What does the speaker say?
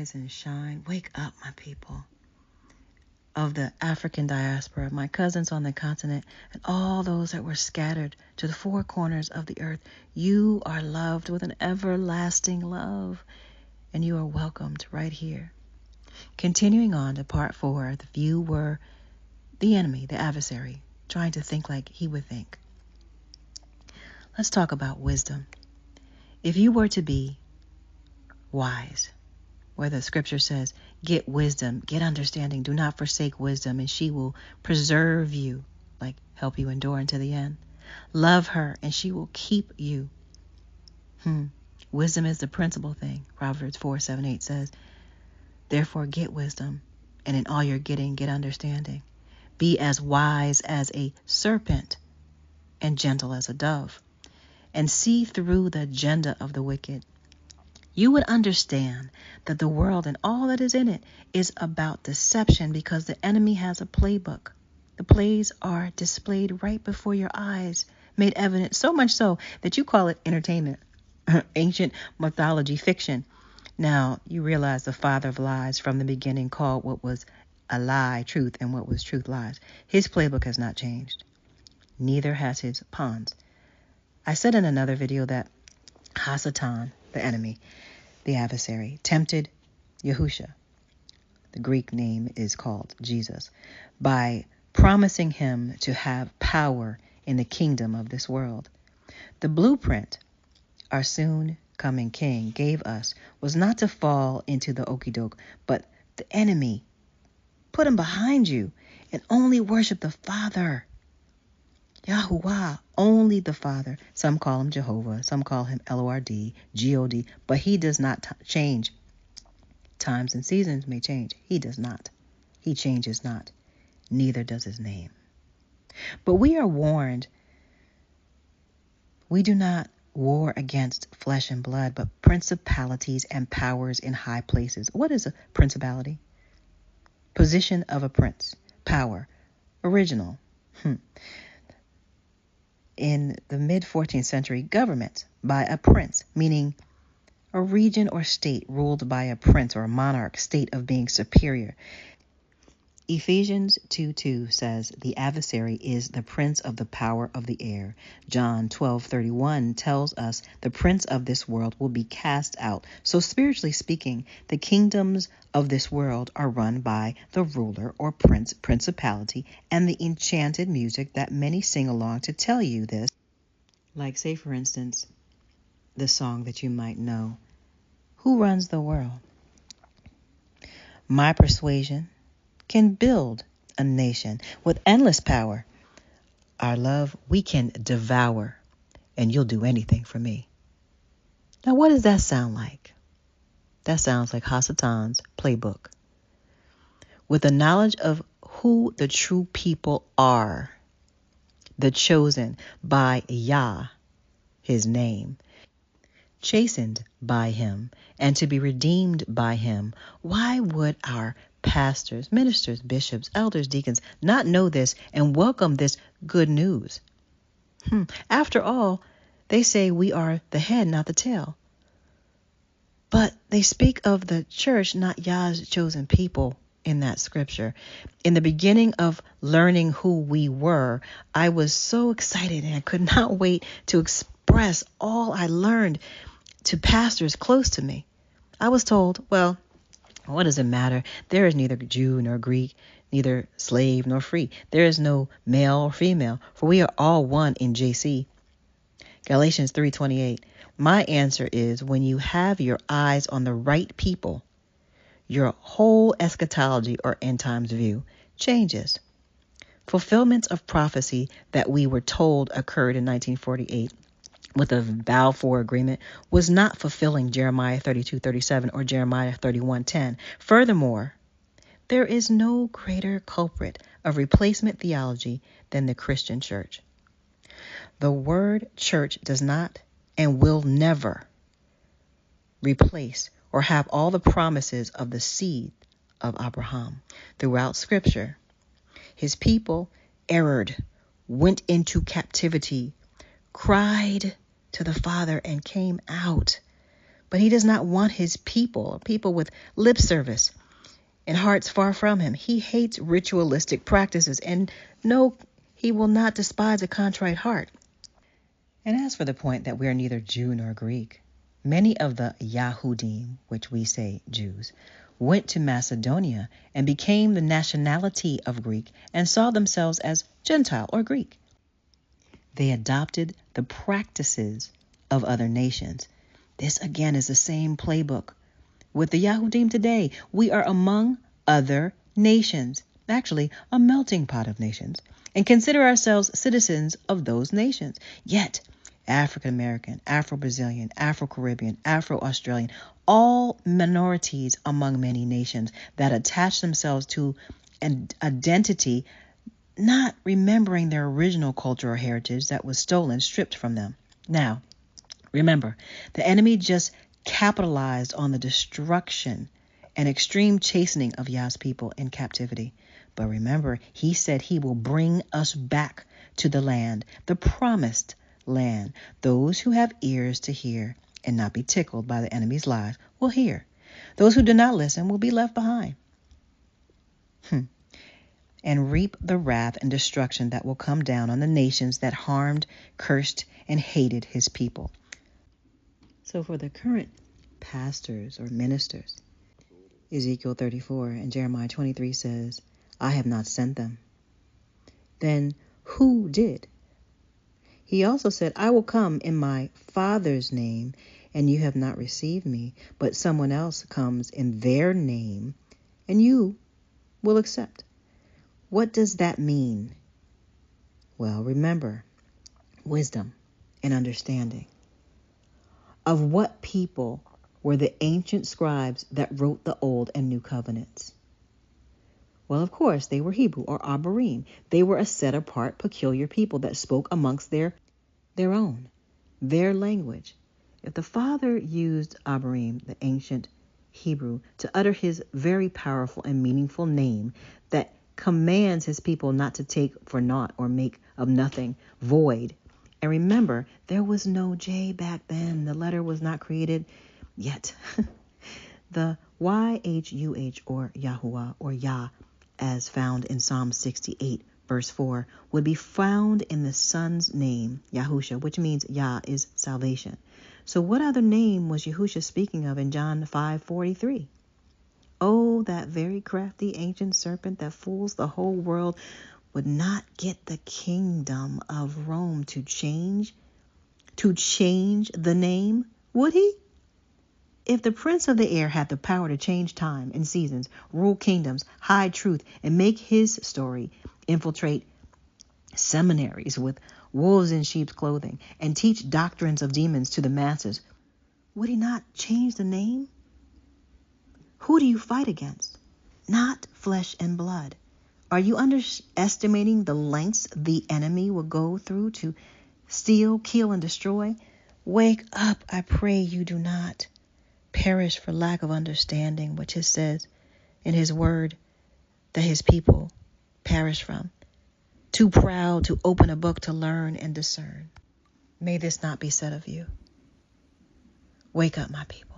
arise and shine. Wake up, my people of the African diaspora, my cousins on the continent, and all those that were scattered to the four corners of the earth. You are loved with an everlasting love, and you are welcomed right here. Continuing on to part 4, the few were the enemy, the adversary, trying to think like he would think. Let's talk about wisdom. If you were to be wise, where the scripture says, get wisdom, get understanding, do not forsake wisdom, and she will preserve you, like help you endure unto the end. Love her, and she will keep you. Wisdom is the principal thing. Proverbs 4:7-8 says, therefore get wisdom, and in all you're getting, get understanding. Be as wise as a serpent and gentle as a dove, and see through the agenda of the wicked. You would understand that the world and all that is in it is about deception, because the enemy has a playbook. The plays are displayed right before your eyes, made evident, so much so that you call it entertainment, ancient mythology fiction. Now, you realize the father of lies from the beginning called what was a lie truth and what was truth lies. His playbook has not changed. Neither has his pawns. I said in another video that Hasatan, the enemy, the adversary, tempted Yahusha, the Greek name is called Jesus, by promising him to have power in the kingdom of this world. The blueprint our soon coming king gave us was not to fall into the okie doke, but the enemy. Put him behind you and only worship the Father. Yahuwah, only the Father. Some call him Jehovah, some call him Lord, God, but he does not change. Times and seasons may change. He does not. He changes not. Neither does his name. But we are warned, we do not war against flesh and blood, but principalities and powers in high places. What is a principality? Position of a prince. Power. Original. In the mid-14th century, government by a prince, meaning a region or state ruled by a prince or a monarch, state of being superior. Ephesians 2:2 says the adversary is the prince of the power of the air. John 12:31 tells us the prince of this world will be cast out. So spiritually speaking, the kingdoms of this world are run by the ruler or prince, principality, and the enchanted music that many sing along to tell you this. Like, say, for instance, the song that you might know, Who Runs the World? My persuasion can build a nation with endless power. Our love we can devour, and you'll do anything for me. Now, what does that sound like? That sounds like Hasatan's playbook. With the knowledge of who the true people are, the chosen by Yah, his name, chastened by him, and to be redeemed by him, why would our pastors, ministers, bishops, elders, deacons not know this and welcome this good news? After all, they say we are the head, not the tail. But they speak of the church, not Yah's chosen people in that scripture. In the beginning of learning who we were, I was so excited and I could not wait to express all I learned to pastors close to me. I was told, well, what does it matter? There is neither Jew nor Greek, neither slave nor free. There is no male or female, for we are all one in JC. Galatians 3:28. My answer is, when you have your eyes on the right people, your whole eschatology or end times view changes. Fulfillments of prophecy that we were told occurred in 1948 with a Balfour Agreement was not fulfilling Jeremiah 32:37 or Jeremiah 31:10. Furthermore, there is no greater culprit of replacement theology than the Christian church. The word church does not and will never replace or have all the promises of the seed of Abraham. Throughout Scripture, his people erred, went into captivity, cried to the Father, and came out. But he does not want his people with lip service and hearts far from him. He hates ritualistic practices, and no, he will not despise a contrite heart. And as for the point that we are neither Jew nor Greek, many of the Yahudim, which we say Jews, went to Macedonia and became the nationality of Greek and saw themselves as Gentile or Greek. They adopted the practices of other nations. This again is the same playbook. With the Yahudim today, we are among other nations, actually a melting pot of nations, and consider ourselves citizens of those nations. Yet, African American, Afro-Brazilian, Afro-Caribbean, Afro-Australian, all minorities among many nations that attach themselves to an identity, not remembering their original culture or heritage that was stolen, stripped from them. Now, remember, the enemy just capitalized on the destruction and extreme chastening of Yah's people in captivity. But remember, he said he will bring us back to the land, the promised land. Those who have ears to hear and not be tickled by the enemy's lies will hear. Those who do not listen will be left behind. And reap the wrath and destruction that will come down on the nations that harmed, cursed, and hated his people. So for the current pastors or ministers, Ezekiel 34 and Jeremiah 23 says, I have not sent them. Then who did? He also said, I will come in my Father's name, and you have not received me, but someone else comes in their name, and you will accept. What does that mean? Well, remember, wisdom and understanding. Of what people were the ancient scribes that wrote the Old and New Covenants? Well, of course, they were Hebrew or Abarim. They were a set-apart, peculiar people that spoke amongst their own, their language. If the Father used Abarim, the ancient Hebrew, to utter his very powerful and meaningful name that commands his people not to take for naught or make of nothing void. And remember, there was no J back then. The letter was not created yet. The YHUH or Yahuwah or Yah, as found in Psalm 68, verse 4, would be found in the Son's name, Yahusha, which means Yah is salvation. So what other name was Yahusha speaking of in John 5:43? Oh, that very crafty ancient serpent that fools the whole world would not get the kingdom of Rome to change the name, would he? If the prince of the air had the power to change time and seasons, rule kingdoms, hide truth, and make his story infiltrate seminaries with wolves in sheep's clothing and teach doctrines of demons to the masses, would he not change the name? Who do you fight against? Not flesh and blood. Are you underestimating the lengths the enemy will go through to steal, kill, and destroy? Wake up, I pray you do not perish for lack of understanding, which it says in his word that his people perish from. Too proud to open a book to learn and discern. May this not be said of you. Wake up, my people.